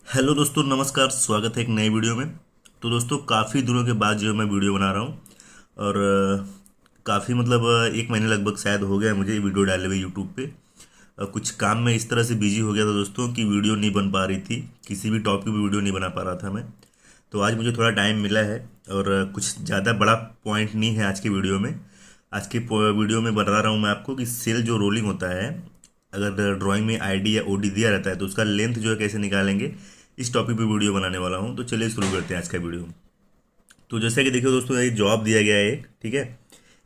Hello दोस्तों, नमस्कार। स्वागत है एक नए वीडियो में। तो दोस्तों, काफ़ी दिनों के बाद जो है मैं वीडियो बना रहा हूँ। और काफ़ी मतलब एक महीने लगभग शायद हो गया है मुझे ये वीडियो डाले हुए यूट्यूब पे। कुछ काम में इस तरह से बिजी हो गया था दोस्तों कि वीडियो नहीं बन पा रही थी, किसी भी टॉपिक पे वीडियो नहीं बना पा रहा था मैं। तो आज मुझे थोड़ा टाइम मिला है। और कुछ ज़्यादा बड़ा पॉइंट नहीं है आज की वीडियो में। आज की वीडियो में बता रहा हूँ मैं आपको कि सेल जो रोलिंग होता है, अगर ड्राइंग में आईडी या ओडी दिया रहता है तो उसका लेंथ जो है कैसे निकालेंगे, इस टॉपिक पे वीडियो बनाने वाला हूँ। तो चलिए शुरू करते हैं आज का वीडियो। तो जैसा कि देखिए दोस्तों, एक जॉब दिया गया है एक, ठीक है।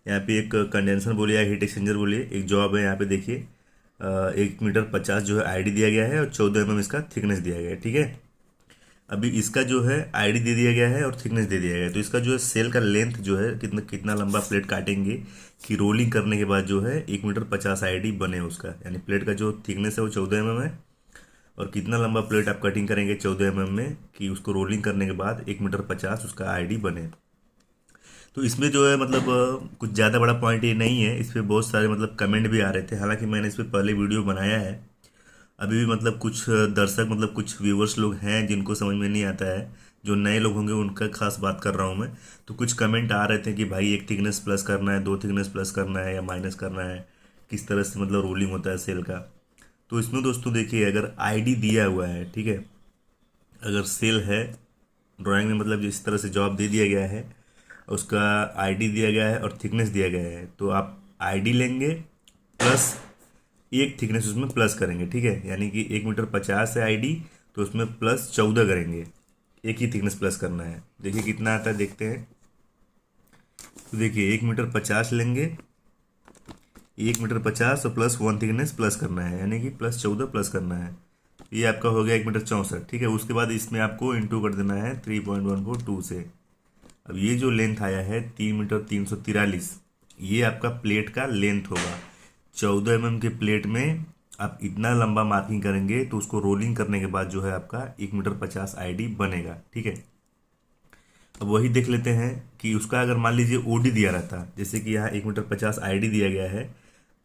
यहाँ पे एक कंडेंसर बोलिए या हीट एक्सचेंजर बोलिए, एक जॉब है। यहाँ पे देखिए 1 मीटर 50 जो है आईडी दिया गया है और 14 mm इसका थिकनेस दिया गया है, ठीक है। अभी इसका जो है आईडी दे दिया गया है और थिकनेस दे दिया गया है। तो इसका जो है सेल का लेंथ जो है कितना कितना लंबा प्लेट काटेंगे कि रोलिंग करने के बाद जो है 1 मीटर 50 आईडी बने उसका, यानी प्लेट का जो थिकनेस है वो 14 mm है। और कितना लंबा प्लेट आप कटिंग करेंगे 14 mm में कि उसको रोलिंग करने के बाद 1 मीटर 50 उसका आईडी बने। तो इसमें जो है मतलब कुछ ज़्यादा बड़ा पॉइंट ये नहीं है। इस पर बहुत सारे मतलब कमेंट भी आ रहे थे, हालांकि मैंने इस पर पहले वीडियो बनाया है। अभी भी मतलब कुछ दर्शक मतलब कुछ व्यूवर्स लोग हैं जिनको समझ में नहीं आता है। जो नए लोग होंगे उनका खास बात कर रहा हूँ मैं। तो कुछ कमेंट आ रहे थे कि भाई एक थिकनेस प्लस करना है, 2 थिकनेस प्लस करना है या माइनस करना है, किस तरह से मतलब रोलिंग होता है सेल का। तो इसमें दोस्तों देखिए, अगर आईडी दिया हुआ है, ठीक है, अगर सेल है ड्राइंग में, मतलब जिस तरह से जॉब दे दिया गया है, उसका आईडी दिया गया है और थिकनेस दिया गया है, तो आप आईडी लेंगे प्लस एक थिकनेस उसमें प्लस करेंगे, ठीक है। यानी कि 1 मीटर 50 है आईडी, तो उसमें प्लस 14 करेंगे। एक ही थिकनेस प्लस करना है। देखिए कितना आता है, देखते हैं। तो देखिए 1 मीटर 50 लेंगे, 1 मीटर 50 और प्लस 1 थिकनेस प्लस करना है, यानी कि प्लस 14 प्लस करना है। ये आपका हो गया 1 मीटर 64, ठीक है। उसके बाद इसमें आपको इंटू कर देना है 3.142 से। अब ये जो लेंथ आया है 3 मीटर 343, ये आपका प्लेट का लेंथ होगा। 14 mm के प्लेट में आप इतना लंबा मार्किंग करेंगे तो उसको रोलिंग करने के बाद जो है आपका 1 मीटर 50 आईडी बनेगा, ठीक है। अब वही देख लेते हैं कि उसका अगर मान लीजिए ओडी दिया रहता, जैसे कि यहाँ 1 मीटर 50 आईडी दिया गया है,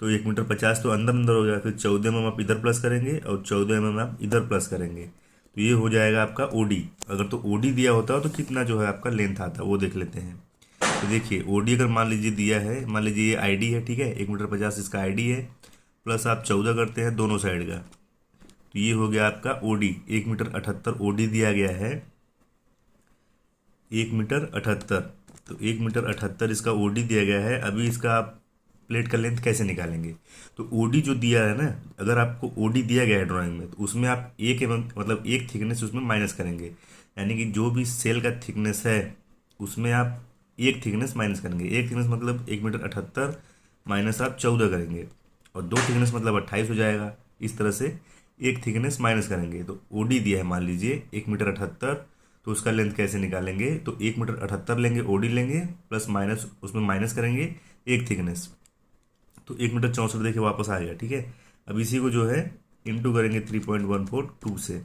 तो 1 मीटर 50 तो अंदर अंदर हो गया, फिर 14 mm आप इधर प्लस करेंगे और 14 mm आप इधर प्लस करेंगे, तो ये हो जाएगा आपका ओडी। अगर तो ओडी दिया होता तो कितना जो है आपका लेंथ आता, वो देख लेते हैं। तो देखिए ओडी अगर मान लीजिए दिया है, मान लीजिए ये आईडी है, ठीक है, 1 मीटर 50 इसका आईडी है, प्लस आप 14 करते हैं दोनों साइड का, तो ये हो गया आपका ओडी। 1 मीटर 78 ओडी दिया गया है, 1 मीटर 78। तो 1 मीटर 78 इसका ओडी दिया गया है। अभी इसका आप प्लेट का लेंथ कैसे निकालेंगे? तो ओडी जो दिया है ना, अगर आपको ओडी दिया गया है ड्राइंग में, तो उसमें आप एक मतलब एक थिकनेस उसमें माइनस करेंगे, यानी कि जो भी सेल का थिकनेस है उसमें आप एक थिकनेस माइनस करेंगे। एक थिकनेस मतलब 1 मीटर 78 माइनस आप 14 करेंगे, और दो थिकनेस मतलब 28 हो जाएगा। इस तरह से एक थिकनेस माइनस करेंगे। तो ओडी दिया है मान लीजिए 1 मीटर 78, तो उसका लेंथ कैसे निकालेंगे? तो 1 मीटर 78 लेंगे, ओडी लेंगे, प्लस माइनस उसमें माइनस करेंगे एक थिकनेस, तो 1 मीटर 64 देखिए वापस आ गया, ठीक है। अब इसी को जो है इंटू करेंगे 3.142 से,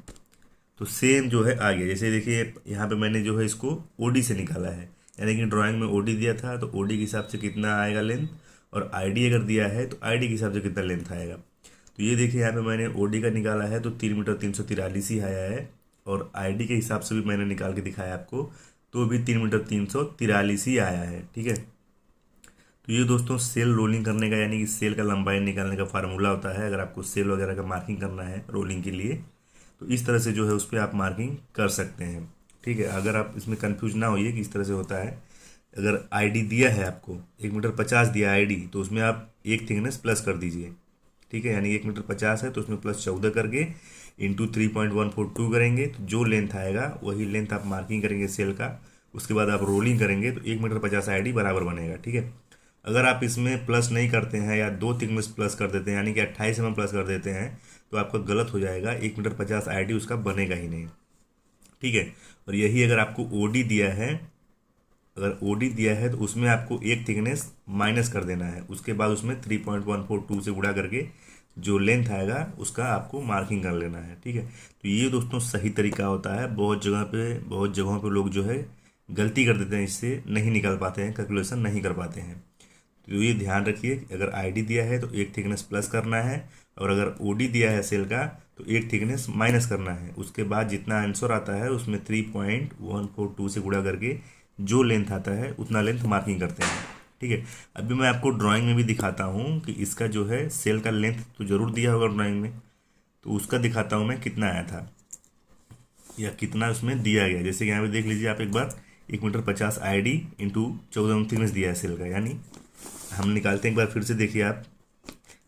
तो सेम जो है आ गया। जैसे देखिए यहाँ पे मैंने जो है इसको ओडी से निकाला है, यानी कि ड्राइंग में ओडी दिया था तो ओडी के हिसाब से कितना आएगा लेंथ, और आईडी अगर दिया है तो आईडी के हिसाब से कितना लेंथ आएगा। तो ये देखिए यहाँ पे मैंने ओडी का निकाला है तो 3 मीटर 343 ही आया है, और आईडी के हिसाब से भी मैंने निकाल के दिखाया आपको, तो भी 3 मीटर 343 ही आया है, ठीक है। तो ये दोस्तों सेल रोलिंग करने का, यानी कि सेल का लंबाई निकालने का फार्मूला होता है। अगर आपको सेल वगैरह का मार्किंग करना है रोलिंग के लिए, तो इस तरह से जो है उस पर आप मार्किंग कर सकते हैं, ठीक है। अगर आप इसमें कंफ्यूज ना होइए कि इस तरह से होता है। अगर आईडी दिया है आपको 1 मीटर 50 दिया आईडी, तो उसमें आप एक थिकनेस प्लस कर दीजिए, ठीक है। यानी 1 मीटर 50 है तो उसमें प्लस 14 करके इंटू 3.142 करेंगे, तो जो लेंथ आएगा वही लेंथ आप मार्किंग करेंगे सेल का। उसके बाद आप रोलिंग करेंगे तो 1 मीटर 50 आईडी बराबर बनेगा, ठीक है। अगर आप इसमें प्लस नहीं करते हैं या दो थिकनेस प्लस कर देते हैं, यानी कि 28 mm प्लस कर देते हैं, तो आपका गलत हो जाएगा। 1 मीटर 50 आईडी उसका बनेगा ही नहीं, ठीक है। और यही अगर आपको ओडी दिया है, अगर ओडी दिया है तो उसमें आपको एक थिकनेस माइनस कर देना है, उसके बाद उसमें 3.142 से गुणा करके जो लेंथ आएगा उसका आपको मार्किंग कर लेना है, ठीक है। तो ये दोस्तों सही तरीका होता है। बहुत जगहों पे लोग जो है गलती कर देते हैं, इससे नहीं निकाल पाते हैं, कैलकुलेशन नहीं कर पाते हैं। तो ये ध्यान रखिए कि अगर आईडी दिया है तो एक थिकनेस प्लस करना है, और अगर ओडी दिया है सेल का तो एक थिकनेस माइनस करना है। उसके बाद जितना आंसर आता है उसमें 3.142 से गुणा करके जो लेंथ आता है उतना लेंथ मार्किंग करते हैं। ठीक है, अभी मैं आपको ड्राइंग में भी दिखाता हूँ कि इसका जो है सेल का लेंथ तो ज़रूर दिया होगा ड्राइंग में, तो उसका दिखाता हूँ मैं कितना आया था या कितना उसमें दिया गया। जैसे कि यहाँ पे देख लीजिए आप एक बार, 1 मीटर 50 ID इंटू 14 थिकनेस दिया है सेल का, यानी हम निकालते हैं एक बार फिर से देखिए आप।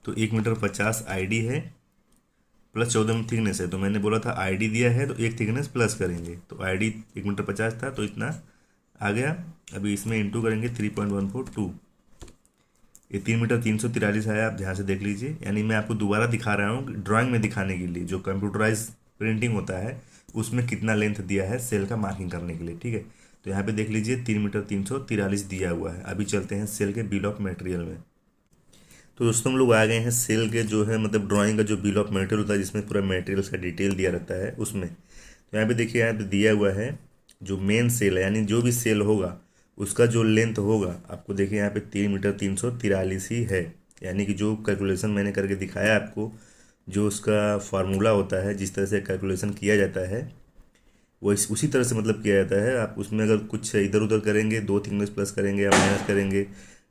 तो 1 मीटर 50 ID है प्लस 14 थिकनेस है, तो मैंने बोला था ID दिया है तो एक थिकनेस प्लस करेंगे, तो ID 1 मीटर 50 था तो इतना आ गया। अभी इसमें इंटू करेंगे 3.142, ये 3 मीटर 343 आया, आप ध्यान से देख लीजिए। यानी मैं आपको दोबारा दिखा रहा हूँ ड्राइंग में दिखाने के लिए, जो कंप्यूटराइज प्रिंटिंग होता है उसमें कितना लेंथ दिया है सेल का मार्किंग करने के लिए। ठीक है, तो यहाँ पे देख लीजिए 3 मीटर 343 दिया हुआ है। अभी चलते हैं सेल के बिल ऑफ मटेरियल में। तो दोस्तों हम लोग आ गए हैं सेल के जो है मतलब ड्राइंग का जो बिल ऑफ मटेरियल होता है जिसमें पूरा मटेरियल्स का डिटेल दिया रहता है उसमें। तो यहाँ पे देखिए, यहाँ पे दिया हुआ है जो मेन सेल है, यानी जो भी सेल होगा उसका जो लेंथ होगा आपको देखिए यहाँ पे 3 मीटर 343 ही है। यानी कि जो कैलकुलेशन मैंने करके दिखाया आपको, जो उसका फार्मूला होता है, जिस तरह से कैलकुलेशन किया जाता है वो उसी तरह से मतलब किया जाता है। आप उसमें अगर कुछ इधर उधर करेंगे, 2 थिकनेस प्लस करेंगे या माइनस करेंगे,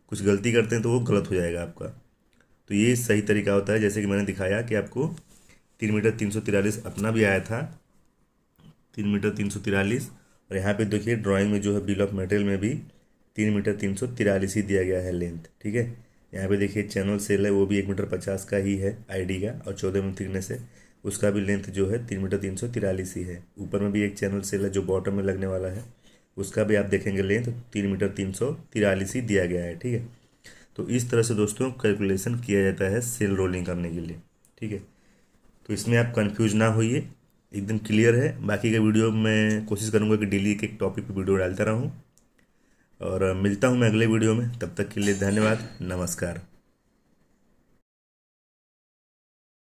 कुछ गलती करते हैं तो वो गलत हो जाएगा आपका। तो ये सही तरीका होता है, जैसे कि मैंने दिखाया कि आपको 3 मीटर 343 अपना भी आया था, 3 मीटर 343। और यहाँ पे देखिए ड्राइंग में जो है बिल ऑफ मटेरियल में भी 3 मीटर 343 ही दिया गया है लेंथ। ठीक है, यहाँ पे देखिए चैनल सेल है वो भी 1 मीटर 50 का ही है ID का, और 14 थिकनेस है, उसका भी लेंथ जो है 3 मीटर 343 ही है। ऊपर में भी एक चैनल सेल है जो बॉटम में लगने वाला है, उसका भी आप देखेंगे लेंथ 3 मीटर 343 ही दिया गया है। ठीक है, तो इस तरह से दोस्तों कैलकुलेशन किया जाता है सेल रोलिंग करने के लिए। ठीक है, तो इसमें आप कंफ्यूज ना होइए, एकदम क्लियर है। बाकी का वीडियो मैं कोशिश करूँगा कि डेली एक एक टॉपिक पे वीडियो डालता रहूँ, और मिलता हूँ मैं अगले वीडियो में। तब तक के लिए धन्यवाद, नमस्कार।